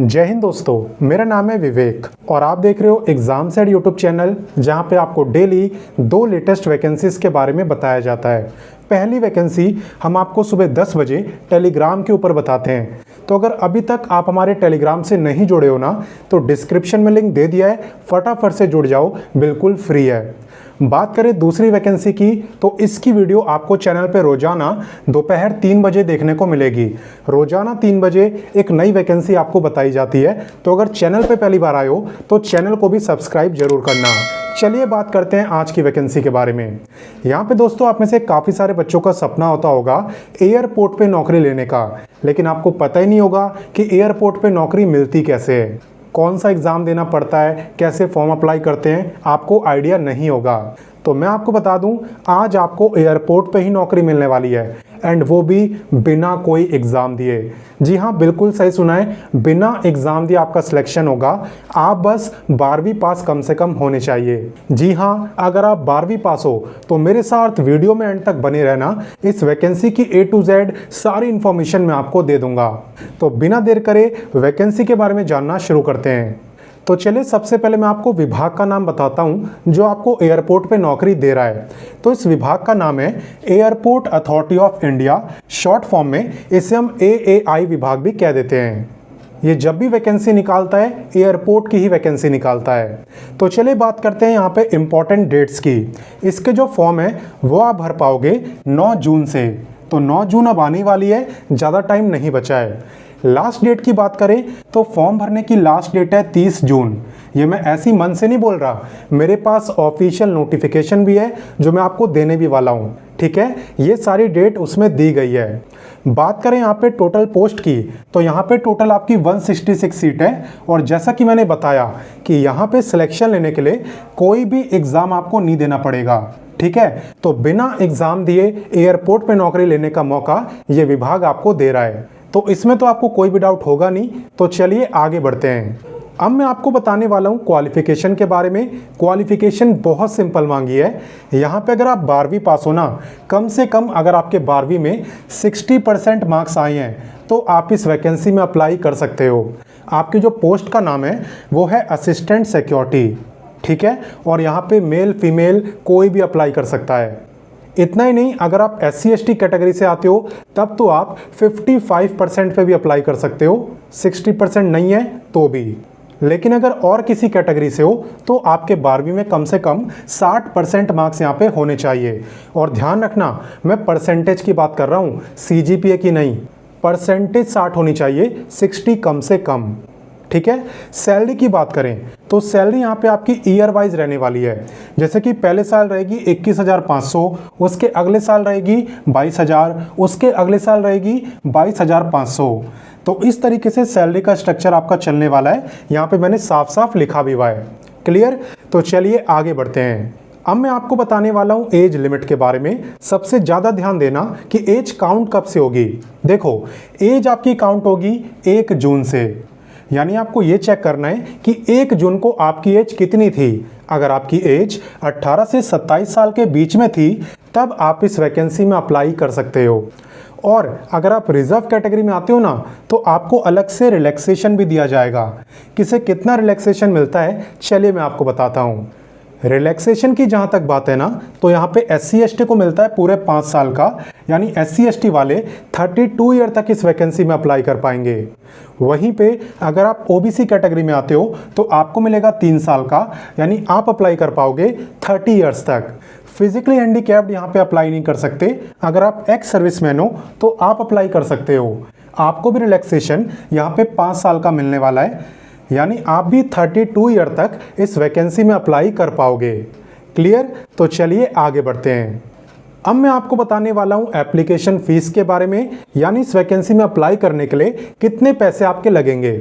जय हिंद दोस्तों, मेरा नाम है विवेक और आप देख रहे हो एग्जाम सेट यूट्यूब चैनल, जहां पे आपको डेली 2 लेटेस्ट वैकेंसीज के बारे में बताया जाता है। पहली वैकेंसी हम आपको सुबह 10 बजे टेलीग्राम के ऊपर बताते हैं। तो अगर अभी तक आप हमारे टेलीग्राम से नहीं जुड़े हो ना, तो डिस्क्रिप्शन में लिंक दे दिया है, फटाफट से जुड़ जाओ, बिल्कुल फ्री है। बात करें दूसरी वैकेंसी की, तो इसकी वीडियो आपको चैनल पे रोजाना दोपहर 3 बजे देखने को मिलेगी। रोजाना 3 बजे एक नई वैकेंसी आपको बताई जाती है। तो अगर चैनल पे पहली बार आए हो तो चैनल को भी सब्सक्राइब जरूर करना। चलिए बात करते हैं आज की वैकेंसी के बारे में। यहाँ पे दोस्तों, आप में से काफ़ी सारे बच्चों का सपना होता होगा एयरपोर्ट पे नौकरी लेने का, लेकिन आपको पता ही नहीं होगा कि एयरपोर्ट पे नौकरी मिलती कैसे है, कौन सा एग्ज़ाम देना पड़ता है, कैसे फॉर्म अप्लाई करते हैं, आपको आइडिया नहीं होगा। तो मैं आपको बता दूं, आज आपको एयरपोर्ट पे ही नौकरी मिलने वाली है, एंड वो भी बिना कोई एग्ज़ाम दिए। जी हाँ, बिल्कुल सही सुना है, बिना एग्ज़ाम दिए आपका सिलेक्शन होगा। आप बस 12वीं पास कम से कम होने चाहिए। जी हाँ, अगर आप 12वीं पास हो तो मेरे साथ वीडियो में एंड तक बने रहना। इस वैकेंसी की A to Z सारी इन्फॉर्मेशन मैं आपको दे दूंगा। तो बिना देर करे वैकेंसी के बारे में जानना शुरू करते हैं। तो चलिए, सबसे पहले मैं आपको विभाग का नाम बताता हूं जो आपको एयरपोर्ट पे नौकरी दे रहा है। तो इस विभाग का नाम है airport authority of India. Short form में इसे हम AAI विभाग भी कह देते हैं। ये जब भी वैकेंसी निकालता है, एयरपोर्ट की ही वैकेंसी निकालता है। तो चलिए बात करते हैं यहाँ पे इम्पोर्टेंट डेट्स की। इसके जो फॉर्म है वो आप भर पाओगे 9 जून से। तो 9 जून अब आने वाली है, ज़्यादा टाइम नहीं बचा है। लास्ट डेट की बात करें तो फॉर्म भरने की लास्ट डेट है 30 जून। ये मैं ऐसी मन से नहीं बोल रहा, मेरे पास ऑफिशियल नोटिफिकेशन भी है जो मैं आपको देने भी वाला हूँ। ठीक है, ये सारी डेट उसमें दी गई है। बात करें यहाँ पे टोटल पोस्ट की, तो यहाँ पे टोटल आपकी 166 सीट है। और जैसा कि मैंने बताया कि यहाँ पे सिलेक्शन लेने के लिए कोई भी एग्ज़ाम आपको नहीं देना पड़ेगा। ठीक है, तो बिना एग्ज़ाम दिए एयरपोर्ट पे नौकरी लेने का मौका ये विभाग आपको दे रहा है। तो इसमें तो आपको कोई भी डाउट होगा नहीं। तो चलिए आगे बढ़ते हैं। अब मैं आपको बताने वाला हूँ क्वालिफिकेशन के बारे में। क्वालिफिकेशन बहुत सिंपल मांगी है। यहाँ पे अगर आप 12वीं पास हो ना, कम से कम अगर आपके 12वीं में 60% मार्क्स आए हैं तो आप इस वैकेंसी में अप्लाई कर सकते हो। आपकी जो पोस्ट का नाम है वो है असिस्टेंट सिक्योरिटी। ठीक है, और यहाँ पे मेल फीमेल कोई भी अप्लाई कर सकता है। इतना ही नहीं, अगर आप SC ST कैटेगरी से आते हो तब तो आप 55% पे भी अप्लाई कर सकते हो, 60% नहीं है तो भी। लेकिन अगर और किसी कैटेगरी से हो तो आपके 12वीं में कम से कम 60% मार्क्स यहाँ पे होने चाहिए। और ध्यान रखना, मैं परसेंटेज की बात कर रहा हूँ, CGPA की नहीं। परसेंटेज 60 होनी चाहिए, 60 कम से कम। ठीक है, सैलरी की बात करें तो सैलरी यहाँ पे आपकी ईयर वाइज रहने वाली है। जैसे कि पहले साल रहेगी 21,500, उसके अगले साल रहेगी 22,000, उसके अगले साल रहेगी 22,500। तो इस तरीके से सैलरी का स्ट्रक्चर आपका चलने वाला है। यहाँ पे मैंने साफ साफ लिखा भी हुआ है। क्लियर? तो चलिए आगे बढ़ते हैं। अब मैं आपको बताने वाला हूँ एज लिमिट के बारे में। सबसे ज़्यादा ध्यान देना कि एज काउंट कब से होगी। देखो, एज आपकी काउंट होगी 1 जून से। यानी आपको ये चेक करना है कि 1 जून को आपकी एज कितनी थी। अगर आपकी एज 18 से 27 साल के बीच में थी तब आप इस वैकेंसी में अप्लाई कर सकते हो। और अगर आप रिजर्व कैटेगरी में आते हो ना, तो आपको अलग से रिलैक्सेशन भी दिया जाएगा। किसे कितना रिलैक्सेशन मिलता है, चलिए मैं आपको बताता हूँ। रिलैक्सेशन की जहाँ तक बात है ना, तो यहाँ पे SC ST को मिलता है पूरे 5 साल का। यानी SC ST वाले 32 ईयर तक इस वैकेंसी में अप्लाई कर पाएंगे। वहीं पे अगर आप OBC कैटेगरी में आते हो तो आपको मिलेगा 3 साल का, यानी आप अप्लाई कर पाओगे 30 ईयर्स तक। फिजिकली हैंडीकैप्ड यहाँ पे अप्लाई नहीं कर सकते। अगर आप एक्स सर्विसमैन हो तो आप अप्लाई कर सकते हो। आपको भी रिलैक्सेशन यहाँ पे 5 साल का मिलने वाला है, यानी आप भी 32 ईयर तक इस वैकेंसी में अप्लाई कर पाओगे। क्लियर? तो चलिए आगे बढ़ते हैं। अब मैं आपको बताने वाला हूं एप्लीकेशन फीस के बारे में, यानी इस वैकेंसी में अप्लाई करने के लिए कितने पैसे आपके लगेंगे।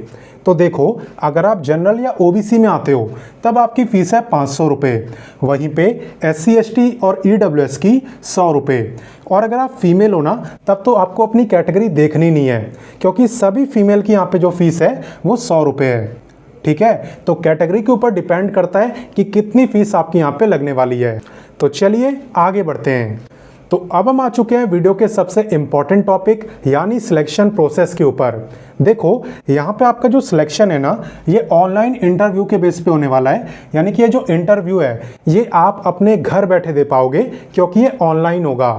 तो देखो, अगर आप जनरल या OBC में आते हो तब आपकी फ़ीस है 500 रुपये। वहीं पे SC ST और EWS की 100 रुपये। और अगर आप फीमेल हो ना, तब तो आपको अपनी कैटेगरी देखनी नहीं है, क्योंकि सभी फीमेल की यहाँ पे जो फीस है वो 100 रुपये है। ठीक है, तो कैटेगरी के ऊपर डिपेंड करता है कि कितनी फीस आपकी यहाँ पे लगने वाली है। तो चलिए आगे बढ़ते हैं। तो अब हम आ चुके हैं वीडियो के सबसे इम्पॉर्टेंट टॉपिक यानी सिलेक्शन प्रोसेस के ऊपर। देखो यहाँ पे आपका जो सिलेक्शन है ना, ये ऑनलाइन इंटरव्यू के बेस पे होने वाला है। यानी कि ये जो इंटरव्यू है ये आप अपने घर बैठे दे पाओगे क्योंकि ये ऑनलाइन होगा।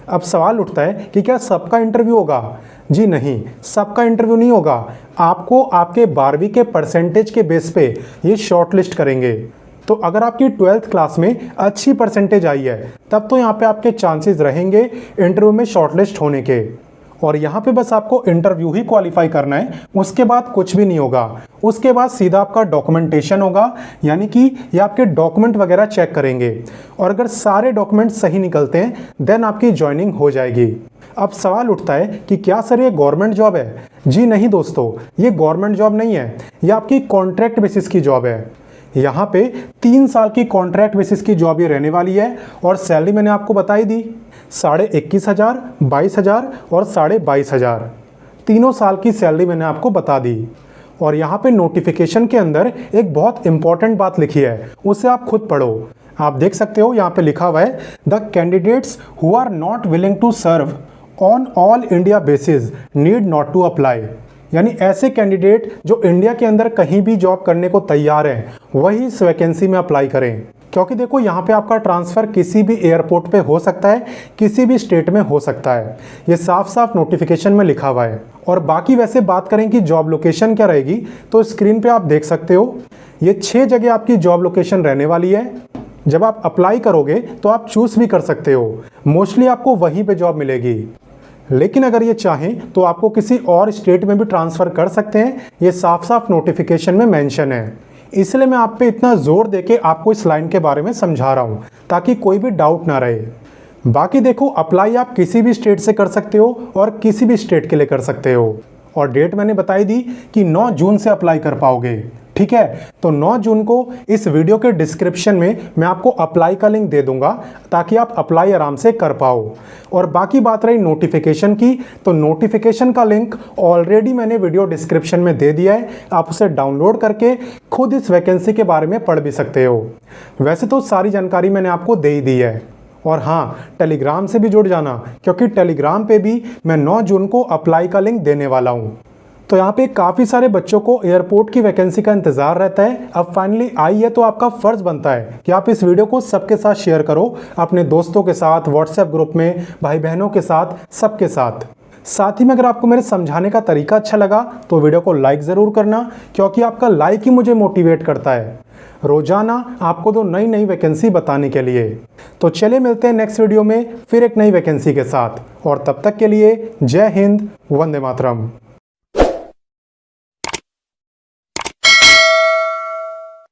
अब सवाल उठता है कि क्या सबका इंटरव्यू होगा? जी नहीं, सबका इंटरव्यू नहीं होगा। आपको आपके 12वीं के परसेंटेज के बेस पे ये शॉर्टलिस्ट करेंगे। तो अगर आपकी 12th क्लास में अच्छी परसेंटेज आई है तब तो यहाँ पे आपके चांसेस रहेंगे इंटरव्यू में शॉर्टलिस्ट होने के। और यहाँ पे बस आपको इंटरव्यू ही क्वालिफाई करना है, उसके बाद कुछ भी नहीं होगा। उसके बाद सीधा आपका डॉक्यूमेंटेशन होगा, यानी कि ये आपके डॉक्यूमेंट वगैरह चेक करेंगे और अगर सारे डॉक्यूमेंट सही निकलते हैं देन आपकी ज्वाइनिंग हो जाएगी। अब सवाल उठता है कि क्या सर ये गवर्नमेंट जॉब है? जी नहीं दोस्तों, ये गवर्नमेंट जॉब नहीं है, ये आपकी कॉन्ट्रैक्ट बेसिस की जॉब है। यहाँ पे 3 साल की कॉन्ट्रैक्ट बेसिस की जॉब ये रहने वाली है और सैलरी मैंने आपको बताई दी 21,500, 22,000 और 22,500। तीनों साल की सैलरी मैंने आपको बता दी। और यहाँ पे नोटिफिकेशन के अंदर एक बहुत इंपॉर्टेंट बात लिखी है, उसे आप खुद पढ़ो। आप देख सकते हो यहाँ पे लिखा हुआ है the candidates who are not willing to serve on all India basis need not to apply. यानी ऐसे कैंडिडेट जो इंडिया के अंदर कहीं भी जॉब करने को तैयार हैं वही इस वैकेंसी में अप्लाई करें। क्योंकि देखो यहाँ पे आपका ट्रांसफ़र किसी भी एयरपोर्ट पे हो सकता है, किसी भी स्टेट में हो सकता है। ये साफ साफ नोटिफिकेशन में लिखा हुआ है। और बाकी वैसे बात करें कि जॉब लोकेशन क्या रहेगी तो स्क्रीन पे आप देख सकते हो ये 6 जगह आपकी जॉब लोकेशन रहने वाली है। जब आप अप्लाई करोगे तो आप चूज़ भी कर सकते हो, मोस्टली आपको वहीं पर जॉब मिलेगी। लेकिन अगर ये चाहें तो आपको किसी और स्टेट में भी ट्रांसफ़र कर सकते हैं, ये साफ साफ नोटिफिकेशन में मेंशन है। इसलिए मैं आप पे इतना जोर देके आपको इस लाइन के बारे में समझा रहा हूँ ताकि कोई भी डाउट ना रहे। बाकी देखो अप्लाई आप किसी भी स्टेट से कर सकते हो और किसी भी स्टेट के लिए कर सकते हो। और डेट मैंने बताई दी कि 9 जून से अप्लाई कर पाओगे, ठीक है। तो 9 जून को इस वीडियो के डिस्क्रिप्शन में मैं आपको अप्लाई का लिंक दे दूंगा ताकि आप अप्लाई आराम से कर पाओ। और बाकी बात रही नोटिफिकेशन की, तो नोटिफिकेशन का लिंक ऑलरेडी मैंने वीडियो डिस्क्रिप्शन में दे दिया है। आप उसे डाउनलोड करके खुद इस वैकेंसी के बारे में पढ़ भी सकते हो। वैसे तो सारी जानकारी मैंने आपको दे ही दी है। और हाँ, टेलीग्राम से भी जुड़ जाना क्योंकि टेलीग्राम पे भी मैं 9 जून को अप्लाई का लिंक देने वाला हूँ। तो यहाँ पे काफ़ी सारे बच्चों को एयरपोर्ट की वैकेंसी का इंतज़ार रहता है। अब फाइनली आई है तो आपका फ़र्ज़ बनता है कि आप इस वीडियो को सबके साथ शेयर करो, अपने दोस्तों के साथ, व्हाट्सएप ग्रुप में, भाई बहनों के साथ, सबके साथ। साथ ही में अगर आपको मेरे समझाने का तरीका अच्छा लगा तो वीडियो को लाइक ज़रूर करना क्योंकि आपका लाइक ही मुझे मोटिवेट करता है रोज़ाना आपको तो नई नई वैकेंसी बताने के लिए। तो चलिए मिलते हैं नेक्स्ट वीडियो में फिर एक नई वैकेंसी के साथ। और तब तक के लिए जय हिंद, वंदे मातरम।